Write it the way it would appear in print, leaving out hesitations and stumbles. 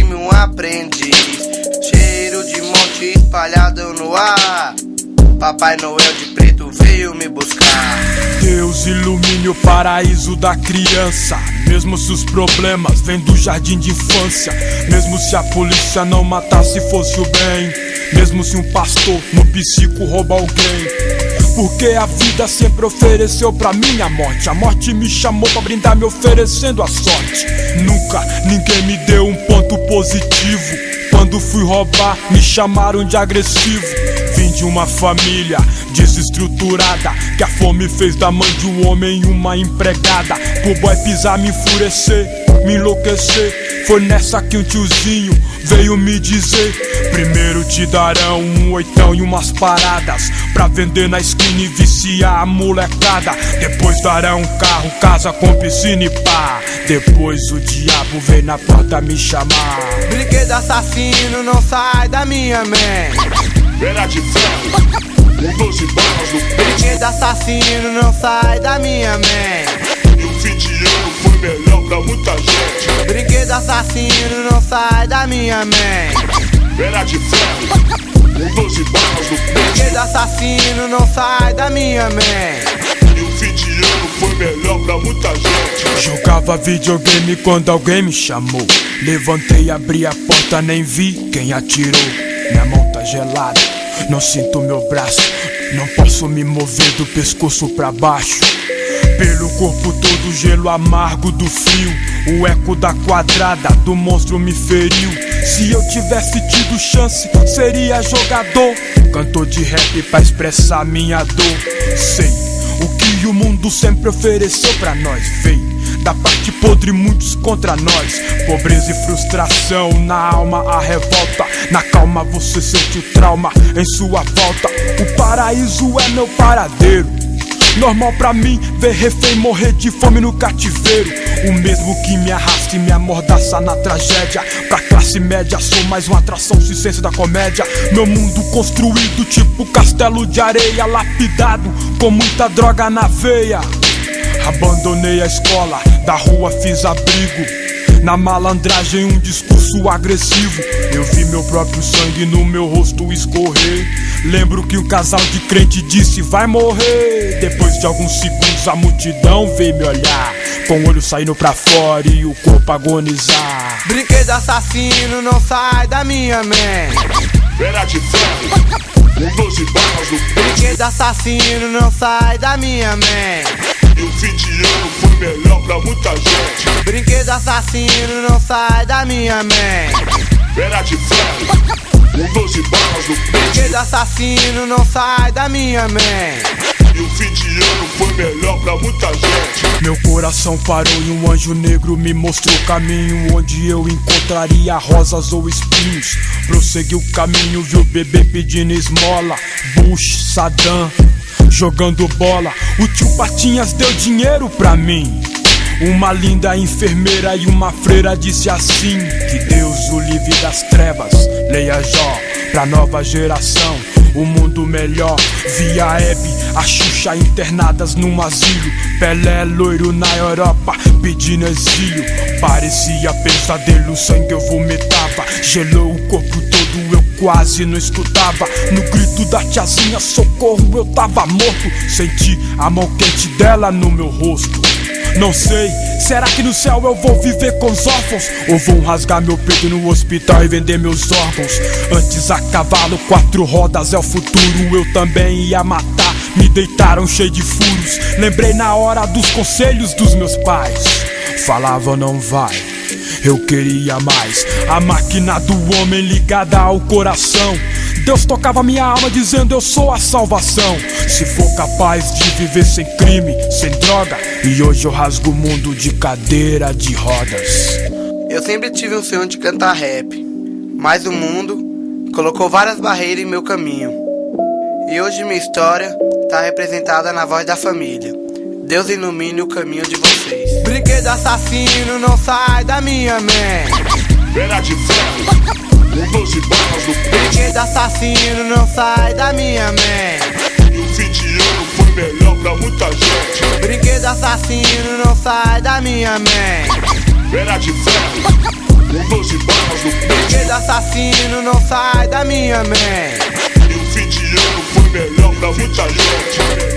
mim um aprendiz. Cheiro de monte espalhado no ar. Papai Noel de preto veio me buscar. Deus ilumine o paraíso da criança. Mesmo se os problemas vêm do jardim de infância. Mesmo se a polícia não matasse fosse o bem. Mesmo se um pastor no psico rouba alguém. Porque a vida sempre ofereceu pra mim a morte. A morte me chamou pra brindar me oferecendo a sorte. Nunca ninguém me deu um ponto positivo. Quando fui roubar me chamaram de agressivo. Vim de uma família desestruturada, que a fome fez da mãe de um homem uma empregada. Pro boy pisar, me enfurecer, me enlouquecer. Foi nessa que um tiozinho veio me dizer: primeiro te darão um oitão e umas paradas pra vender na esquina e viciar a molecada. Depois darão um carro, casa com piscina e pá. Depois o diabo vem na porta me chamar. Brinquedo assassino não sai da minha mente. Era de ferro, com 12 balas no peito. Brinquedo assassino não sai da minha mente. E o fim de ano foi melhor pra muita gente. Brinquedo assassino não sai da minha mente. Era de ferro, com 12 balas no peito. Brinquedo assassino não sai da minha mente. E o fim de ano foi melhor pra muita gente. Jogava videogame quando alguém me chamou. Levantei, abri a porta, nem vi quem atirou. Minha mão tá gelada, não sinto meu braço. Não posso me mover do pescoço pra baixo. Pelo corpo todo gelo amargo do frio. O eco da quadrada do monstro me feriu. Se eu tivesse tido chance, seria jogador, cantor de rap pra expressar minha dor. Sei o que o mundo sempre ofereceu pra nós. Veio da parte podre, muitos contra nós. Pobreza e frustração, na alma a revolta. Na calma você sente o trauma em sua volta. O paraíso é meu paradeiro. Normal pra mim ver refém morrer de fome no cativeiro. O mesmo que me arrasta e me amordaça na tragédia. Pra classe média sou mais uma atração circense da comédia. Meu mundo construído tipo castelo de areia, lapidado com muita droga na veia. Abandonei a escola, da rua fiz abrigo. Na malandragem um discurso agressivo. Eu vi meu próprio sangue no meu rosto escorrer. Lembro que um casal de crente disse: vai morrer. Depois de alguns segundos a multidão veio me olhar, com o olho saindo pra fora e o corpo agonizar. Brinquedo assassino não sai da minha mente. Era de ferro, com 12 balas no peito. Brinquedo assassino não sai da minha mente. E o fim de ano foi melhor pra muita gente. Brinquedo assassino não sai da minha mente. Era de ferro, com 12 balas no peito. Brinquedo assassino não sai da minha mente. E o fim de ano foi melhor pra muita gente. Meu coração parou e um anjo negro me mostrou o caminho onde eu encontraria rosas ou espinhos. Prossegui o caminho, vi o bebê pedindo esmola. Bush, Saddam, jogando bola. O tio Patinhas deu dinheiro pra mim. Uma linda enfermeira e uma freira disse assim: que Deus o livre das trevas, leia Jó. Pra nova geração, o mundo melhor. Via Hebe, a Xuxa internadas num asilo. Pelé loiro na Europa, pedindo exílio. Parecia pesadelo, sangue eu vomitava. Gelou o corpo todo, eu quase não escutava. No grito da tiazinha, socorro, eu tava morto. Senti a mão quente dela no meu rosto. Não sei, será que no céu eu vou viver com os órfãos? Ou vão rasgar meu peito no hospital e vender meus órgãos? Antes a cavalo, 4 rodas é o futuro. Eu também ia matar, me deitaram cheio de furos. Lembrei na hora dos conselhos dos meus pais. Falavam não vai, eu queria mais. A máquina do homem ligada ao coração. Deus tocava minha alma dizendo eu sou a salvação. Se for capaz de viver sem crime, sem droga. E hoje eu rasgo o mundo de cadeira de rodas. Eu sempre tive um sonho de cantar rap, mas o mundo colocou várias barreiras em meu caminho. E hoje minha história está representada na voz da família. Deus ilumine o caminho de vocês. Brinquedo assassino não sai da minha mente. Era de ferro, com 12 balas no peito. Brinquedo assassino não sai da minha mente. E o fim de ano foi melhor pra muita gente. Brinquedo assassino não sai da minha mente. Era de ferro, com 12 balas no peito. não sai da minha mente. E o fim de ano foi melhor pra muita gente.